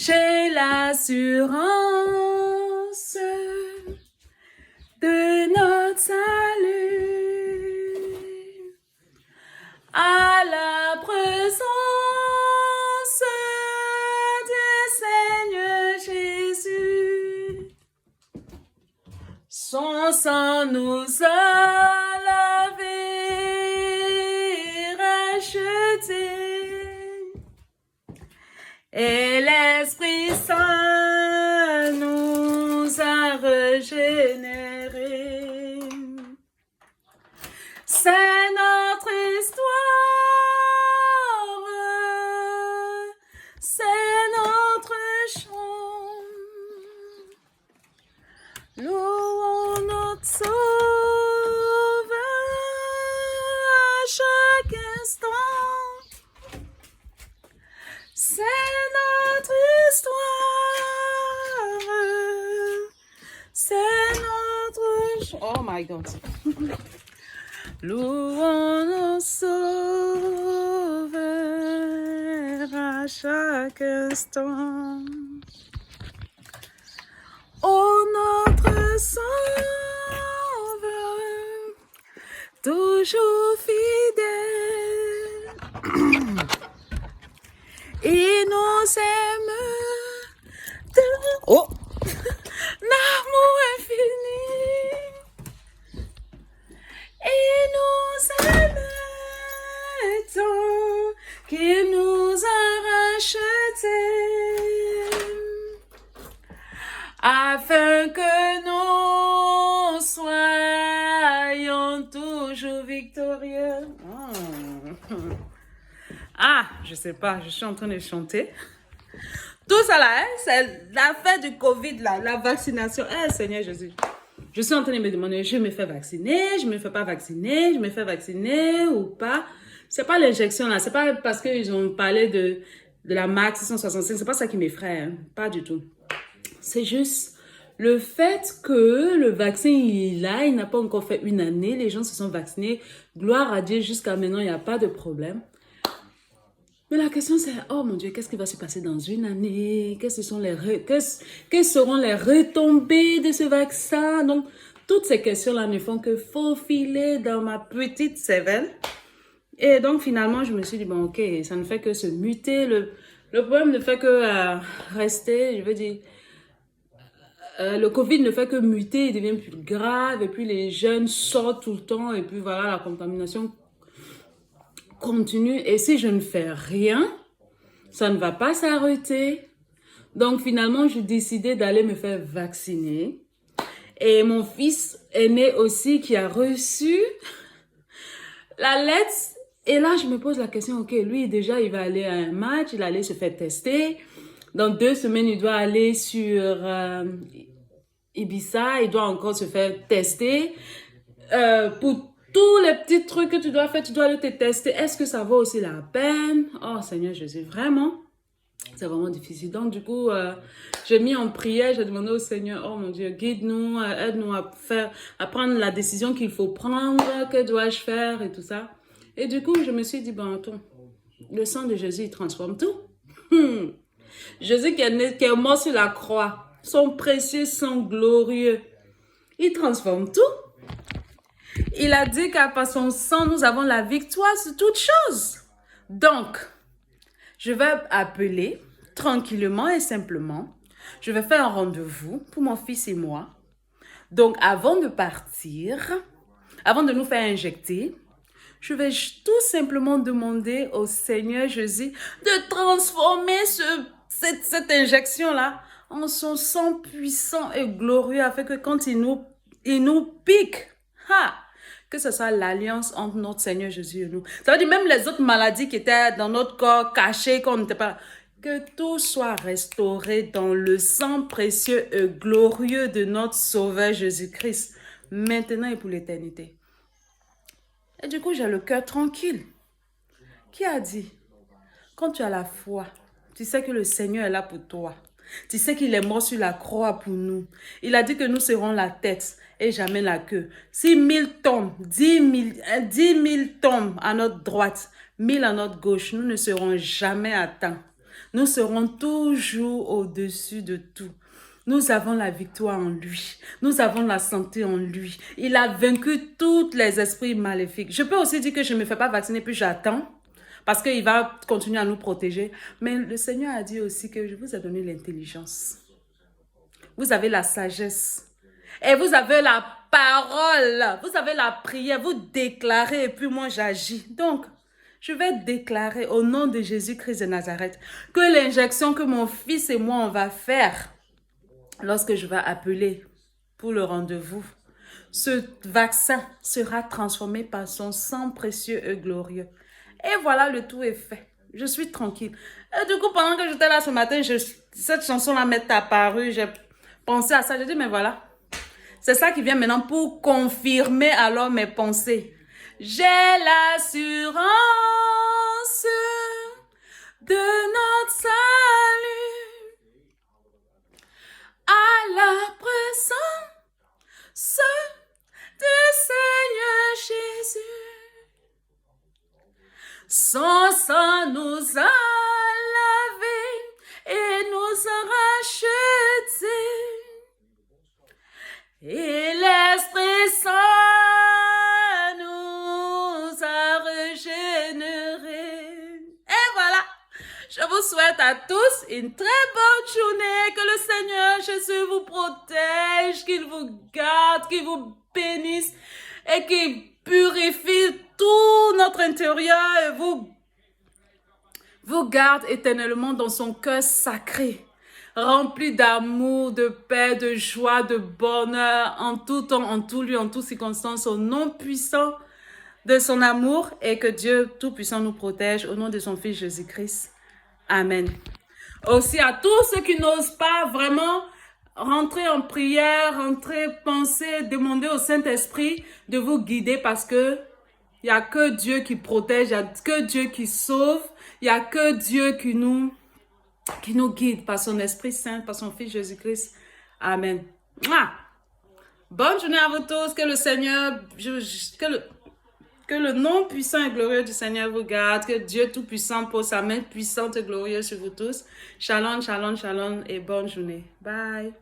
J'ai l'assurance de notre salut à la présence du Seigneur Jésus. Son sang nous a lavés, rachetés, et l'Esprit Saint nous a régénérés. C'est notre histoire, c'est notre chant. Louons notre Sauveur à chaque instant. C'est notre histoire, c'est notre chant. Oh my God. Louons notre Sauveur à chaque instant. Oh, notre Sauveur, toujours fidèle, il nous aime oh, l'amour infini, il nous aime tant qu'il nous a rachetés, afin que nous soyons toujours victorieux. Ah, je sais pas, je suis en train de chanter. Tout ça là, hein, c'est l'affaire du Covid, là, la vaccination. Eh, Seigneur Jésus, je suis en train de me demander, je me fais vacciner, je me fais pas vacciner, je me fais vacciner ou pas. C'est pas l'injection là, c'est pas parce qu'ils ont parlé de la Max 665, c'est pas ça qui m'effraie, hein, pas du tout. C'est juste le fait que le vaccin, il est là, il n'a pas encore fait une année, les gens se sont vaccinés. Gloire à Dieu, jusqu'à maintenant, il n'y a pas de problème. Mais la question c'est, oh mon Dieu, qu'est-ce qui va se passer dans une année? Quelles seront les retombées de ce vaccin? Donc, toutes ces questions-là ne font que faufiler dans ma petite cervelle. Et donc, finalement, je me suis dit, bon, ok, ça ne fait que se muter. Le problème ne fait que rester, je veux dire... le Covid ne fait que muter, il devient plus grave, et puis les jeunes sortent tout le temps, et puis voilà, la contamination continue. Et si je ne fais rien, ça ne va pas s'arrêter. Donc finalement, j'ai décidé d'aller me faire vacciner. Et mon fils aîné aussi qui a reçu la lettre. Et là, je me pose la question, ok, lui déjà, il va aller à un match, il va aller se faire tester. Dans 2 semaines, il doit aller sur Ibiza, il doit encore se faire tester. Pour tous les petits trucs que tu dois faire, tu dois aller te tester. Est-ce que ça vaut aussi la peine? Oh Seigneur Jésus, vraiment, c'est vraiment difficile. Donc du coup, j'ai mis en prière, j'ai demandé au Seigneur, oh mon Dieu, guide-nous, aide-nous à prendre la décision qu'il faut prendre, que dois-je faire et tout ça. Et du coup, je me suis dit, bon, attends, le sang de Jésus, il transforme tout. Jésus qui est mort sur la croix, son précieux sang glorieux, il transforme tout. Il a dit qu'à par son sang, nous avons la victoire sur toutes choses. Donc, je vais appeler tranquillement et simplement. Je vais faire un rendez-vous pour mon fils et moi. Donc, avant de partir, avant de nous faire injecter, je vais tout simplement demander au Seigneur Jésus de transformer cette injection-là en son sang puissant et glorieux afin que quand il nous pique, que ce soit l'alliance entre notre Seigneur Jésus et nous. Ça veut dire même les autres maladies qui étaient dans notre corps, cachées, qu'on n'était pas... Que tout soit restauré dans le sang précieux et glorieux de notre Sauveur Jésus-Christ, maintenant et pour l'éternité. Et du coup, j'ai le cœur tranquille. Qui a dit? Quand tu as la foi, tu sais que le Seigneur est là pour toi. Tu sais qu'il est mort sur la croix pour nous. Il a dit que nous serons la tête et jamais la queue. Si 1000 tombent, 10 000 tombent à notre droite, 1000 à notre gauche, nous ne serons jamais atteints. Nous serons toujours au-dessus de tout. Nous avons la victoire en lui. Nous avons la santé en lui. Il a vaincu tous les esprits maléfiques. Je peux aussi dire que je ne me fais pas vacciner, puis j'attends. Parce qu'il va continuer à nous protéger. Mais le Seigneur a dit aussi que je vous ai donné l'intelligence. Vous avez la sagesse. Et vous avez la parole. Vous avez la prière. Vous déclarez et puis moi j'agis. Donc, je vais déclarer au nom de Jésus-Christ de Nazareth que l'injection que mon fils et moi on va faire lorsque je vais appeler pour le rendez-vous, ce vaccin sera transformé par son sang précieux et glorieux. Et voilà, le tout est fait. Je suis tranquille. Et du coup, pendant que j'étais là ce matin, cette chanson-là m'est apparue. J'ai pensé à ça. J'ai dit, mais voilà. C'est ça qui vient maintenant pour confirmer alors mes pensées. J'ai l'assurance de notre salut à la présence du Seigneur Jésus. Son sang nous a lavés et nous a rachetés. Et l'Esprit Saint nous a régénérés. Et voilà, je vous souhaite à tous une très bonne journée. Que le Seigneur Jésus vous protège, qu'il vous garde, qu'il vous bénisse et qu'il purifie tout notre intérieur et vous garde éternellement dans son cœur sacré, rempli d'amour, de paix, de joie, de bonheur, en tout temps, en tout lieu, en toutes circonstances, au nom puissant de son amour, et que Dieu Tout-Puissant nous protège, au nom de son Fils Jésus-Christ. Amen. Aussi à tous ceux qui n'osent pas vraiment rentrer en prière, rentrer, penser, demander au Saint-Esprit de vous guider, parce que il n'y a que Dieu qui protège, il n'y a que Dieu qui sauve, il n'y a que Dieu qui nous guide par son Esprit Saint, par son Fils Jésus-Christ. Amen. Mouah! Bonne journée à vous tous. Que le Seigneur, que le nom puissant et glorieux du Seigneur vous garde. Que Dieu Tout-Puissant pose sa main puissante et glorieuse sur vous tous. Shalom, shalom, shalom et bonne journée. Bye.